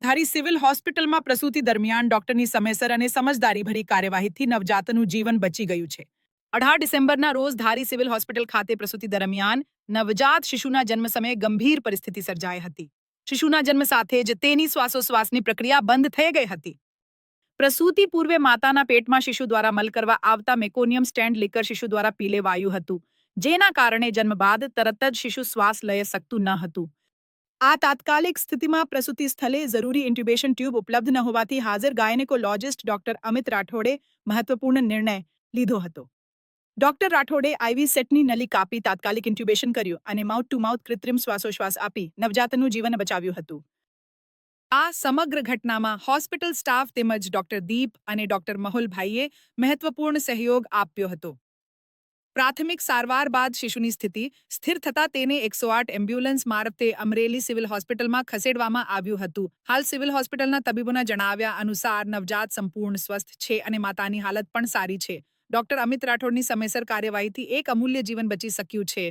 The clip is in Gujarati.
ધારી સિવિલ હોસ્પિટલમાં પ્રસૂતિ દરમિયાન ડોક્ટરની સમયસર અને સમજદારીભરી કાર્યવાહીથી નવજાતનું જીવન બચી ગયું છે. 18 ડિસેમ્બરના રોજ ધારી સિવિલ હોસ્પિટલ ખાતે પ્રસૂતિ દરમિયાન નવજાત શિશુના જન્મ સમયે ગંભીર પરિસ્થિતિ સર્જાઈ હતી. શિશુના જન્મ સાથે જ તેની શ્વાસોશ્વાસની પ્રક્રિયા બંધ થઈ ગઈ હતી. પ્રસૂતિ પૂર્વે માતાના પેટમાં શિશુ દ્વારા મલ કરવા આવતા મેકોનિયમ સ્ટેન્ડ લીકર શિશુ દ્વારા પી લેવાયું હતું, જેના કારણે જન્મ બાદ તરત જ શિશુ શ્વાસ લઈ શકતું ન હતું. આ તાત્કાલિક સ્થિતિમાં પ્રસૂતિ સ્થળે જરૂરી ઇન્ટ્યુબેશન ટ્યુબ ઉપલબ્ધ ન હોવાથી હાજર ગાયનેકોલોજિસ્ટ ડોક્ટર અમિત રાઠોડે મહત્વપૂર્ણ નિર્ણય લીધો હતો. ડોક્ટર રાઠોડે આઈવી સેટની નળી કાપી તાત્કાલિક ઇન્ટ્યુબેશન કર્યું અને માઉથ ટુ માઉથ કૃત્રિમ શ્વાસોશ્વાસ આપી નવજાતનું જીવન બચાવ્યું હતું. આ સમગ્ર ઘટનામાં હોસ્પિટલ સ્ટાફ તેમજ ડોક્ટર દીપ અને ડોક્ટર મહુલભાઈએ મહત્વપૂર્ણ સહયોગ આપ્યો હતો. પ્રાથમિક સારવાર બાદ શિશુની સ્થિતિ સ્થિર થતાં તેને 108 એમ્બ્યુલન્સ મારફતે અમરેલી સિવિલ હોસ્પિટલમાં ખસેડવામાં આવ્યું હતું. હાલ સિવિલ હોસ્પિટલના તબીબોના જણાવ્યા અનુસાર નવજાત સંપૂર્ણ સ્વસ્થ છે અને માતાની હાલત પણ સારી છે. ડોક્ટર અમિત રાઠોડની સમયસર કાર્યવાહીથી એક અમૂલ્ય જીવન બચી શક્યું છે.